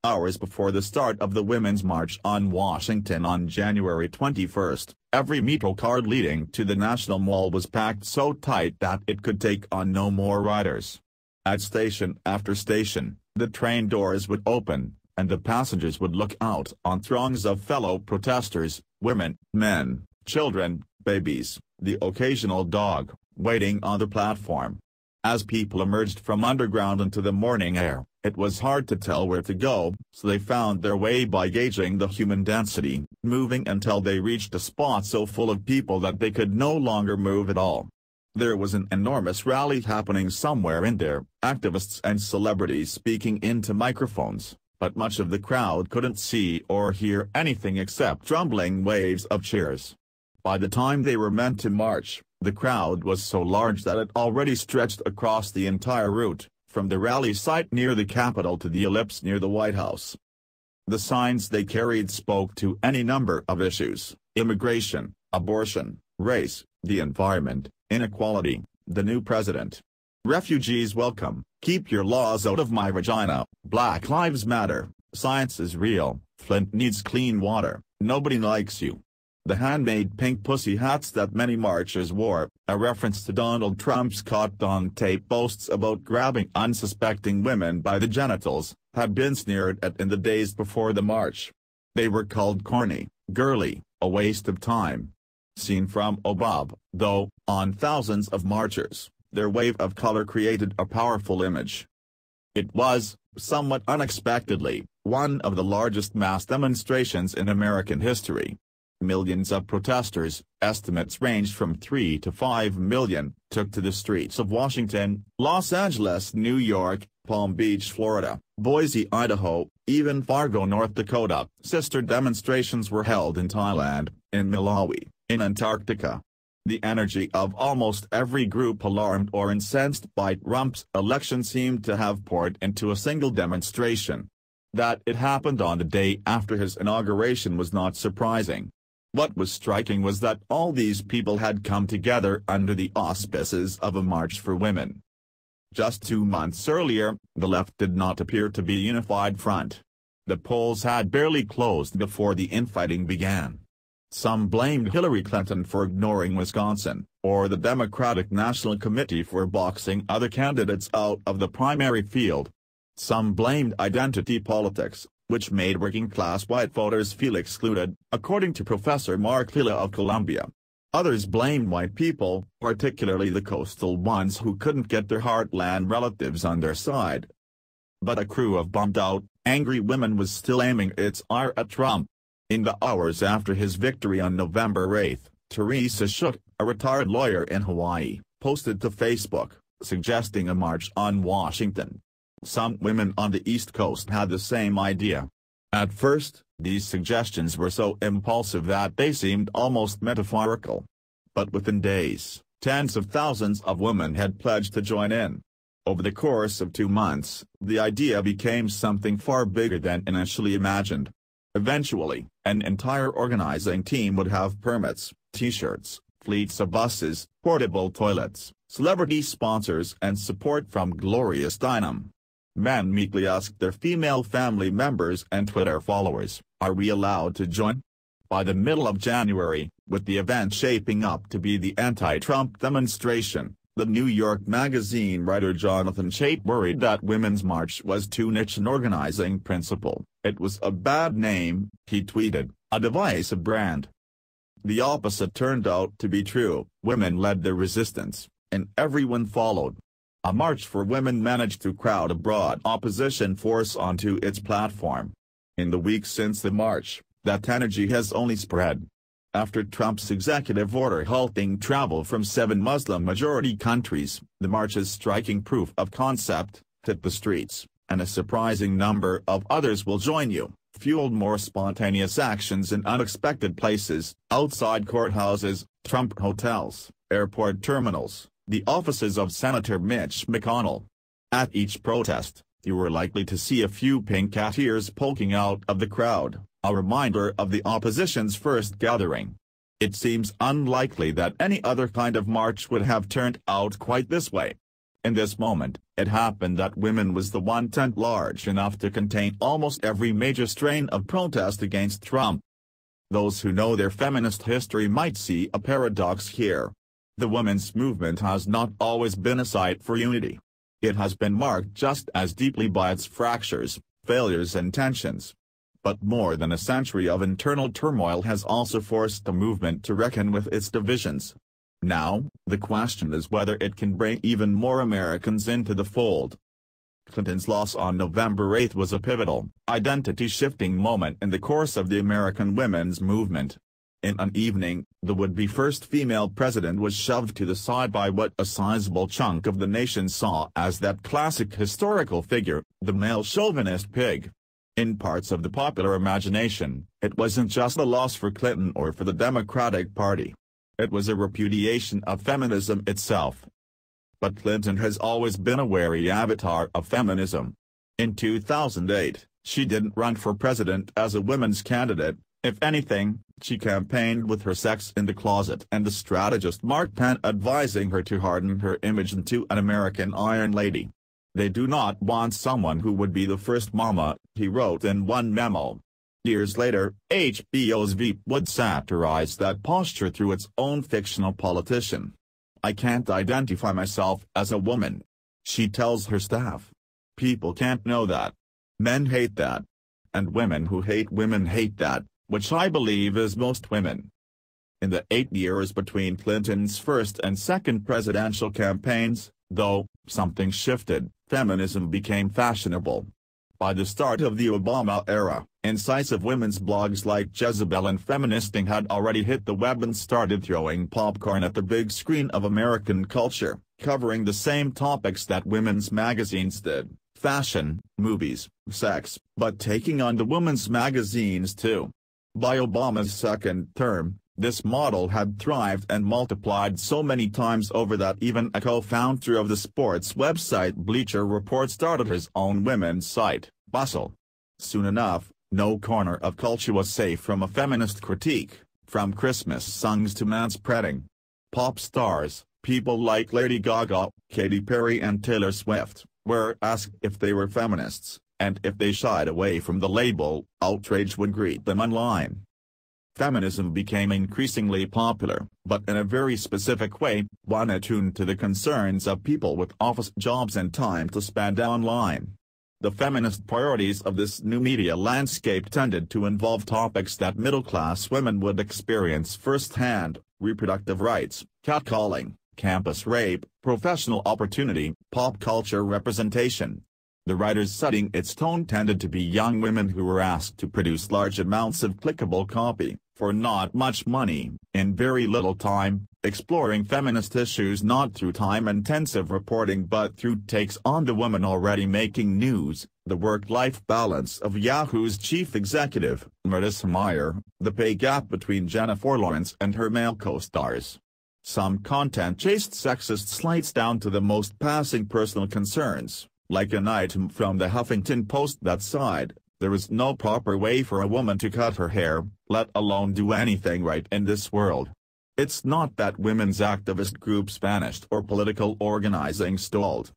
Hours before the start of the Women's March on Washington on January 21, every metro car leading to the National Mall was packed so tight that it could take on no more riders. At station after station, the train doors would open, and the passengers would look out on throngs of fellow protesters, women, men, children, babies, the occasional dog, waiting on the platform. As people emerged from underground into the morning air, it was hard to tell where to go, so they found their way by gauging the human density, moving until they reached a spot so full of people that they could no longer move at all. There was an enormous rally happening somewhere in there, activists and celebrities speaking into microphones, but much of the crowd couldn't see or hear anything except rumbling waves of cheers. By the time they were meant to march, the crowd was so large that it already stretched across the entire route, from the rally site near the Capitol to the Ellipse near the White House. The signs they carried spoke to any number of issues: immigration, abortion, race, the environment, inequality, the new president. Refugees welcome, keep your laws out of my vagina, Black Lives Matter, science is real, Flint needs clean water, nobody likes you. The handmade pink pussy hats that many marchers wore, a reference to Donald Trump's caught-on-tape boasts about grabbing unsuspecting women by the genitals, had been sneered at in the days before the march. They were called corny, girly, a waste of time. Seen from above, though, on thousands of marchers, their wave of color created a powerful image. It was, somewhat unexpectedly, one of the largest mass demonstrations in American history. Millions of protesters, estimates ranged from 3 to 5 million, took to the streets of Washington, Los Angeles, New York, Palm Beach, Florida, Boise, Idaho, even Fargo, North Dakota. Sister demonstrations were held in Thailand, in Malawi, in Antarctica. The energy of almost every group alarmed or incensed by Trump's election seemed to have poured into a single demonstration. That it happened on the day after his inauguration was not surprising. What was striking was that all these people had come together under the auspices of a March for Women. Just 2 months earlier, the left did not appear to be a unified front. The polls had barely closed before the infighting began. Some blamed Hillary Clinton for ignoring Wisconsin, or the Democratic National Committee for boxing other candidates out of the primary field. Some blamed identity politics, which made working-class white voters feel excluded, according to Professor Mark Lilla of Columbia. Others blamed white people, particularly the coastal ones who couldn't get their heartland relatives on their side. But a crew of bummed-out, angry women was still aiming its ire at Trump. In the hours after his victory on November 8, Teresa Shook, a retired lawyer in Hawaii, posted to Facebook, suggesting a march on Washington. Some women on the East Coast had the same idea. At first, these suggestions were so impulsive that they seemed almost metaphorical. But within days, tens of thousands of women had pledged to join in. Over the course of 2 months, the idea became something far bigger than initially imagined. Eventually, an entire organizing team would have permits, t-shirts, fleets of buses, portable toilets, celebrity sponsors and support from Glorious Dynam. Men meekly asked their female family members and Twitter followers, "Are we allowed to join?" By the middle of January, with the event shaping up to be the anti-Trump demonstration, the New York Magazine writer Jonathan Chait worried that Women's March was too niche an organizing principle. It was a bad name, he tweeted, a divisive brand. The opposite turned out to be true. Women led the resistance, and everyone followed. A March for Women managed to crowd a broad opposition force onto its platform. In the weeks since the march, that energy has only spread. After Trump's executive order halting travel from 7 Muslim-majority countries, the march's striking proof of concept hit the streets, and a surprising number of others will join you, fueled more spontaneous actions in unexpected places, outside courthouses, Trump hotels, airport terminals, the offices of Senator Mitch McConnell. At each protest, you were likely to see a few pink cat ears poking out of the crowd, a reminder of the opposition's first gathering. It seems unlikely that any other kind of march would have turned out quite this way. In this moment, it happened that women was the one tent large enough to contain almost every major strain of protest against Trump. Those who know their feminist history might see a paradox here. The women's movement has not always been a site for unity. It has been marked just as deeply by its fractures, failures and tensions. But more than a century of internal turmoil has also forced the movement to reckon with its divisions. Now, the question is whether it can bring even more Americans into the fold. Clinton's loss on November 8 was a pivotal, identity-shifting moment in the course of the American women's movement. In an evening, the would-be first female president was shoved to the side by what a sizable chunk of the nation saw as that classic historical figure, the male chauvinist pig. In parts of the popular imagination, it wasn't just a loss for Clinton or for the Democratic Party. It was a repudiation of feminism itself. But Clinton has always been a wary avatar of feminism. In 2008, she didn't run for president as a women's candidate. If anything, she campaigned with her sex in the closet and the strategist Mark Penn advising her to harden her image into an American Iron Lady. "They do not want someone who would be the first mama," he wrote in one memo. Years later, HBO's Veep would satirize that posture through its own fictional politician. "I can't identify myself as a woman," she tells her staff. "People can't know that. Men hate that. And women who hate women hate that, which I believe is most women." In the 8 years between Clinton's first and second presidential campaigns, though, something shifted. Feminism became fashionable. By the start of the Obama era, incisive women's blogs like Jezebel and Feministing had already hit the web and started throwing popcorn at the big screen of American culture, covering the same topics that women's magazines did: fashion, movies, sex, but taking on the women's magazines too. By Obama's second term, this model had thrived and multiplied so many times over that even a co-founder of the sports website Bleacher Report started his own women's site, Bustle. Soon enough, no corner of culture was safe from a feminist critique, from Christmas songs to manspreading. Pop stars, people like Lady Gaga, Katy Perry and Taylor Swift, were asked if they were feminists, and if they shied away from the label, outrage would greet them online. Feminism became increasingly popular, but in a very specific way, one attuned to the concerns of people with office jobs and time to spend online. The feminist priorities of this new media landscape tended to involve topics that middle-class women would experience firsthand: reproductive rights, catcalling, campus rape, professional opportunity, pop culture representation. The writers setting its tone tended to be young women who were asked to produce large amounts of clickable copy, for not much money, in very little time, exploring feminist issues not through time-intensive reporting but through takes on the woman already making news, the work-life balance of Yahoo's chief executive, Marissa Mayer, the pay gap between Jennifer Lawrence and her male co-stars. Some content chased sexist slights down to the most passing personal concerns, like an item from the Huffington Post that sighed, "There is no proper way for a woman to cut her hair, let alone do anything right in this world." It's not that women's activist groups vanished or political organizing stalled.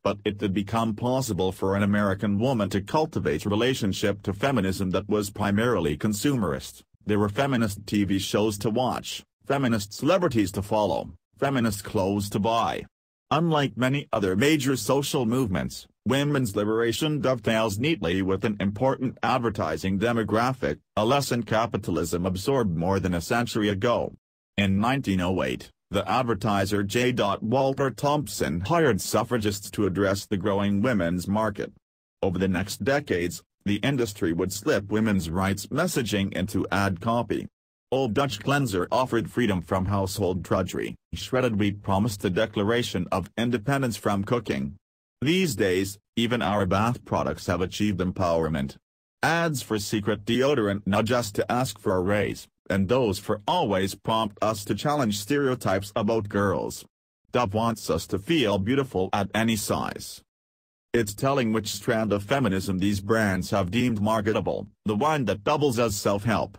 But it did become possible for an American woman to cultivate a relationship to feminism that was primarily consumerist. There were feminist TV shows to watch, feminist celebrities to follow, feminist clothes to buy. Unlike many other major social movements, women's liberation dovetails neatly with an important advertising demographic, a lesson capitalism absorbed more than a century ago. In 1908, the advertiser J. Walter Thompson hired suffragists to address the growing women's market. Over the next decades, the industry would slip women's rights messaging into ad copy. Old Dutch cleanser offered freedom from household drudgery. Shredded wheat promised the declaration of independence from cooking. These days, even our bath products have achieved empowerment. Ads for secret deodorant nudge us to ask for a raise, and those for always prompt us to challenge stereotypes about girls. Dove wants us to feel beautiful at any size. It's telling which strand of feminism these brands have deemed marketable, the one that doubles as self-help.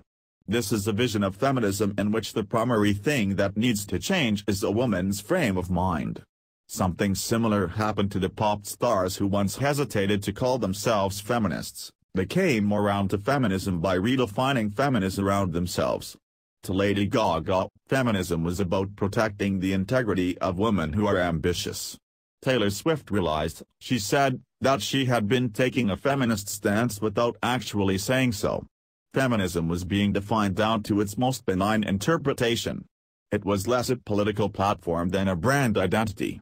This is a vision of feminism in which the primary thing that needs to change is a woman's frame of mind. Something similar happened to the pop stars who once hesitated to call themselves feminists. They came around to feminism by redefining feminism around themselves. To Lady Gaga, feminism was about protecting the integrity of women who are ambitious. Taylor Swift realized, she said, that she had been taking a feminist stance without actually saying so. Feminism was being defined down to its most benign interpretation. It was less a political platform than a brand identity.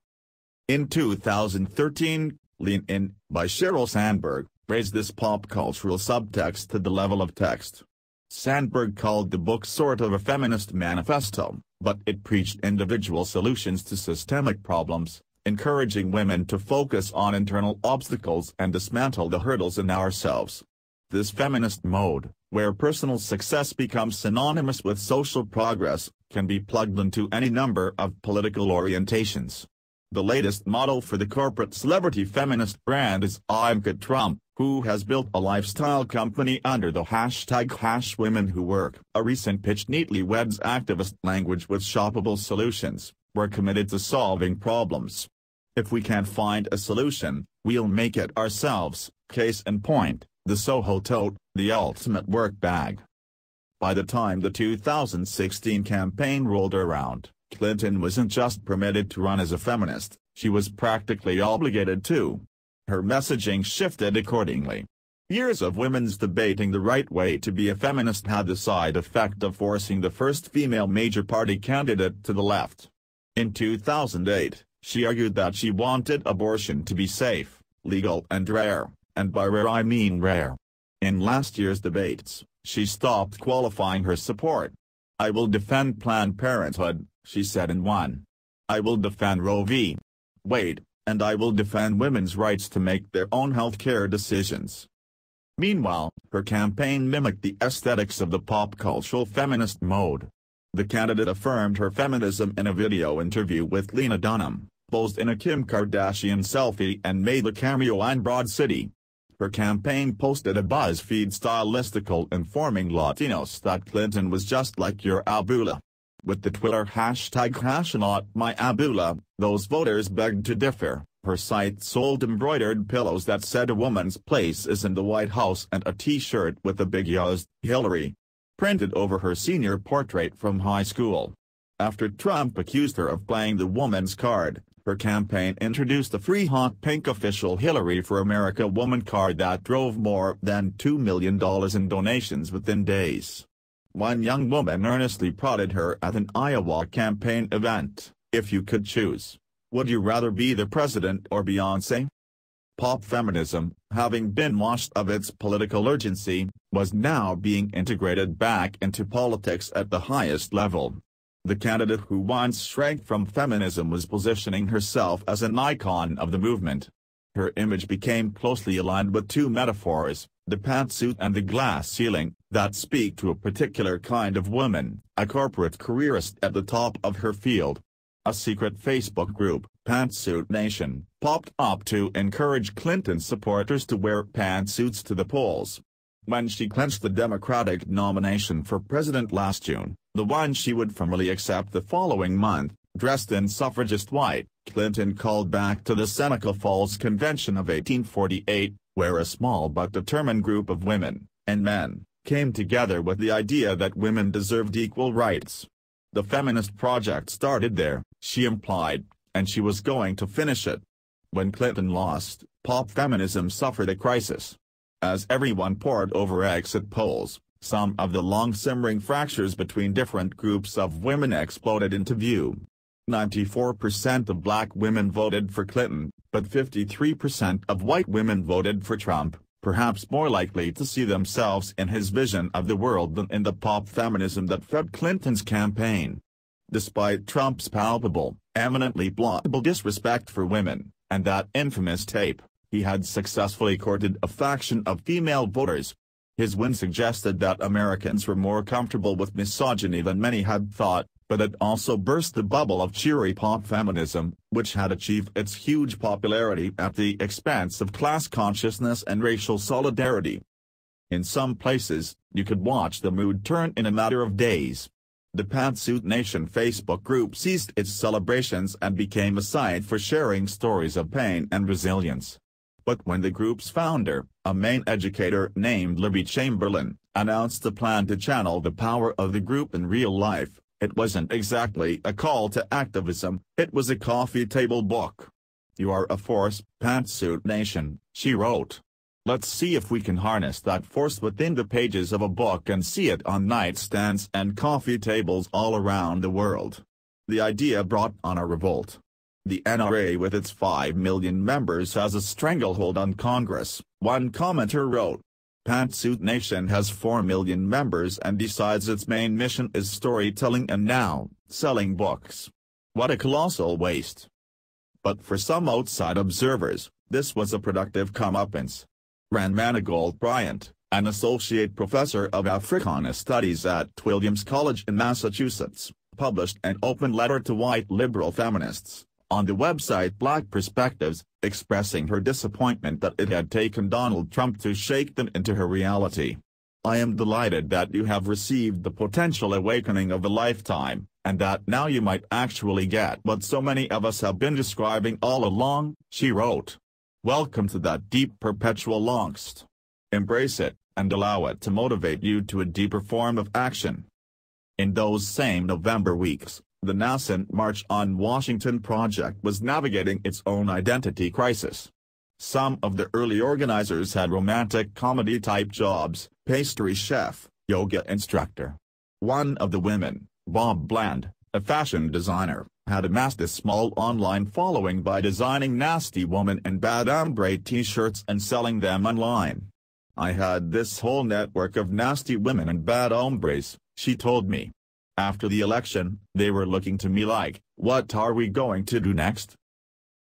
In 2013, Lean In, by Sheryl Sandberg, raised this pop cultural subtext to the level of text. Sandberg called the book sort of a feminist manifesto, but it preached individual solutions to systemic problems, encouraging women to focus on internal obstacles and dismantle the hurdles in ourselves. This feminist mode, where personal success becomes synonymous with social progress, can be plugged into any number of political orientations. The latest model for the corporate celebrity feminist brand is Ivanka Trump, who has built a lifestyle company under the hashtag #WomenWhoWork. A recent pitch neatly weds activist language with shoppable solutions. We're committed to solving problems. If we can't find a solution, we'll make it ourselves. Case in point, the Soho tote, the ultimate work bag. By the time the 2016 campaign rolled around, Clinton wasn't just permitted to run as a feminist, she was practically obligated to. Her messaging shifted accordingly. Years of women's debating the right way to be a feminist had the side effect of forcing the first female major party candidate to the left. In 2008, she argued that she wanted abortion to be safe, legal and rare, and by rare I mean rare. In last year's debates, she stopped qualifying her support. I will defend Planned Parenthood, she said in one. I will defend Roe v. Wade, and I will defend women's rights to make their own health care decisions. Meanwhile, her campaign mimicked the aesthetics of the pop cultural feminist mode. The candidate affirmed her feminism in a video interview with Lena Dunham, posed in a Kim Kardashian selfie and made a cameo in Broad City. Her campaign posted a BuzzFeed-style listicle informing Latinos that Clinton was just like your abuela. With the Twitter hashtag #NotMyAbuela, those voters begged to differ. Her site sold embroidered pillows that said a woman's place is in the White House and a t-shirt with a big Yost, Hillary, printed over her senior portrait from high school. After Trump accused her of playing the woman's card, her campaign introduced a free hot pink official Hillary for America woman card that drove more than $2 million in donations within days. One young woman earnestly prodded her at an Iowa campaign event, if you could choose, would you rather be the president or Beyoncé? Pop feminism, having been washed of its political urgency, was now being integrated back into politics at the highest level. The candidate who once shrank from feminism was positioning herself as an icon of the movement. Her image became closely aligned with two metaphors, the pantsuit and the glass ceiling, that speak to a particular kind of woman, a corporate careerist at the top of her field. A secret Facebook group, Pantsuit Nation, popped up to encourage Clinton supporters to wear pantsuits to the polls. When she clinched the Democratic nomination for president last June, the one she would formally accept the following month, dressed in suffragist white, Clinton called back to the Seneca Falls Convention of 1848, where a small but determined group of women, and men, came together with the idea that women deserved equal rights. The feminist project started there, she implied, and she was going to finish it. When Clinton lost, pop feminism suffered a crisis. As everyone poured over exit polls, some of the long-simmering fractures between different groups of women exploded into view. 94% of black women voted for Clinton, but 53% of white women voted for Trump, perhaps more likely to see themselves in his vision of the world than in the pop feminism that fed Clinton's campaign. Despite Trump's palpable, eminently plausible disrespect for women, and that infamous tape, he had successfully courted a faction of female voters. His win suggested that Americans were more comfortable with misogyny than many had thought, but it also burst the bubble of cheery pop feminism, which had achieved its huge popularity at the expense of class consciousness and racial solidarity. In some places, you could watch the mood turn in a matter of days. The Pantsuit Nation Facebook group ceased its celebrations and became a site for sharing stories of pain and resilience. But when the group's founder, a Maine educator named Libby Chamberlain, announced a plan to channel the power of the group in real life, it wasn't exactly a call to activism, it was a coffee table book. "You are a force, Pantsuit Nation," she wrote. "Let's see if we can harness that force within the pages of a book and see it on nightstands and coffee tables all around the world." The idea brought on a revolt. "The NRA with its 5 million members has a stranglehold on Congress," one commenter wrote. "Pantsuit Nation has 4 million members and decides its main mission is storytelling and now, selling books. What a colossal waste." But for some outside observers, this was a productive comeuppance. Rand Manigault Bryant, an associate professor of Africana Studies at Williams College in Massachusetts, published an open letter to white liberal feminists, on the website Black Perspectives, expressing her disappointment that it had taken Donald Trump to shake them into her reality. "I am delighted that you have received the potential awakening of a lifetime, and that now you might actually get what so many of us have been describing all along," she wrote. "Welcome to that deep perpetual angst. Embrace it, and allow it to motivate you to a deeper form of action." In those same November weeks, the nascent March on Washington project was navigating its own identity crisis. Some of the early organizers had romantic comedy-type jobs: pastry chef, yoga instructor. One of the women, Bob Bland, a fashion designer, had amassed a small online following by designing Nasty Woman and Bad Ombre t-shirts and selling them online. "I had this whole network of nasty women and bad hombres," she told me. "After the election, they were looking to me like, what are we going to do next?"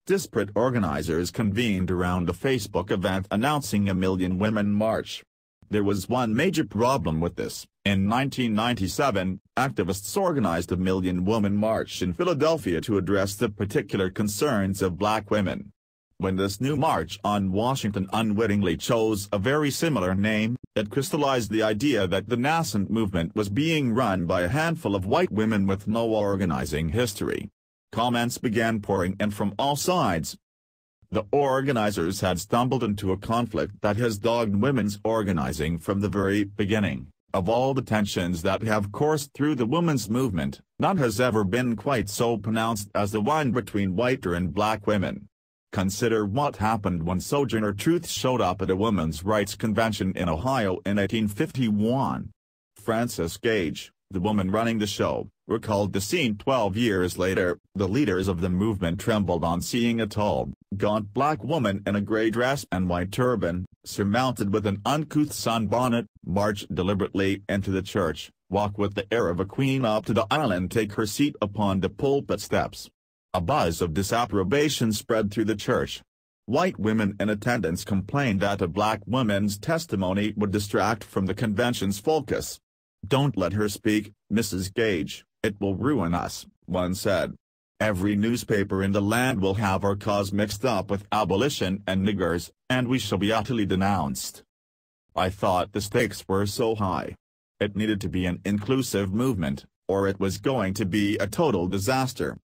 Disparate organizers convened around a Facebook event announcing a Million Women March. There was one major problem with this. In 1997, activists organized a Million Woman March in Philadelphia to address the particular concerns of black women. When this new march on Washington unwittingly chose a very similar name, it crystallized the idea that the nascent movement was being run by a handful of white women with no organizing history. Comments began pouring in from all sides. The organizers had stumbled into a conflict that has dogged women's organizing from the very beginning. Of all the tensions that have coursed through the women's movement, none has ever been quite so pronounced as the one between whiter and black women. Consider what happened when Sojourner Truth showed up at a women's rights convention in Ohio in 1851. Frances Gage, the woman running the show, recalled the scene 12 years later. "The leaders of the movement trembled on seeing a tall, gaunt black woman in a gray dress and white turban, surmounted with an uncouth sunbonnet, march deliberately into the church, walk with the air of a queen up to the aisle and take her seat upon the pulpit steps." A buzz of disapprobation spread through the church. White women in attendance complained that a black woman's testimony would distract from the convention's focus. "Don't let her speak, Mrs. Gage, it will ruin us," one said. "Every newspaper in the land will have our cause mixed up with abolition and niggers, and we shall be utterly denounced." I thought the stakes were so high. It needed to be an inclusive movement, or it was going to be a total disaster.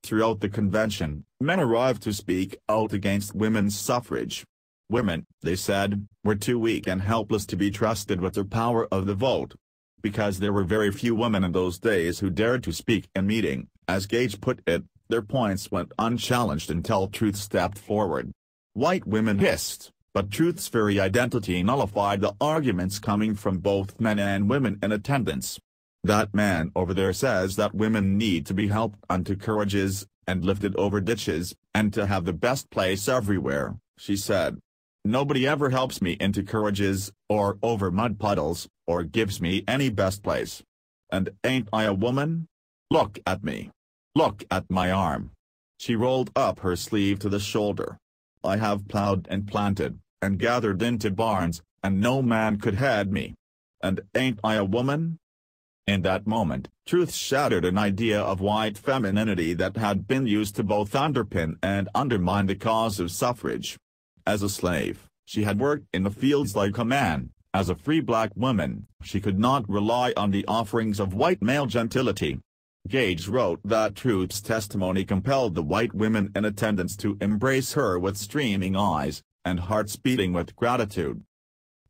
Throughout the convention, men arrived to speak out against women's suffrage. Women, they said, were too weak and helpless to be trusted with the power of the vote. Because there were very few women in those days who dared to speak in meeting, as Gage put it, their points went unchallenged until Truth stepped forward. White women hissed, but Truth's very identity nullified the arguments coming from both men and women in attendance. "That man over there says that women need to be helped onto carriages, and lifted over ditches, and to have the best place everywhere," she said. "Nobody ever helps me into carriages, or over mud puddles, or gives me any best place. And ain't I a woman? Look at me. Look at my arm." She rolled up her sleeve to the shoulder. "I have plowed and planted, and gathered into barns, and no man could head me. And ain't I a woman?" In that moment, Truth shattered an idea of white femininity that had been used to both underpin and undermine the cause of suffrage. As a slave, she had worked in the fields like a man, As a free black woman, she could not rely on the offerings of white male gentility. Gage wrote that Truth's testimony compelled the white women in attendance to embrace her with streaming eyes, and hearts beating with gratitude.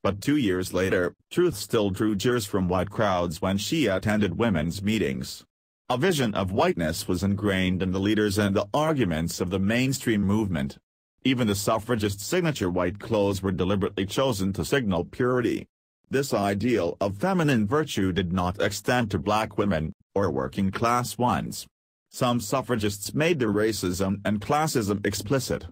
But 2 years later, Truth still drew jeers from white crowds when she attended women's meetings. A vision of whiteness was ingrained in the leaders and the arguments of the mainstream movement. Even the suffragists' signature white clothes were deliberately chosen to signal purity. This ideal of feminine virtue did not extend to black women, or working-class ones. Some suffragists made their racism and classism explicit.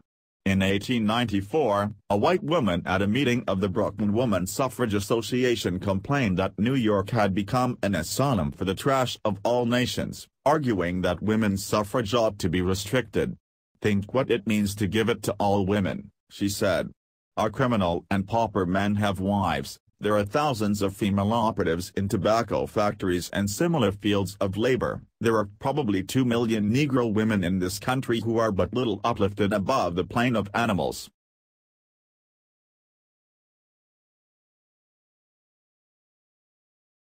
In 1894, a white woman at a meeting of the Brooklyn Woman Suffrage Association complained that New York had become an asylum for the trash of all nations, arguing that women's suffrage ought to be restricted. "Think what it means to give it to all women," she said. "Our criminal and pauper men have wives. There are thousands of female operatives in tobacco factories and similar fields of labor. There are probably 2 million Negro women in this country who are but little uplifted above the plane of animals.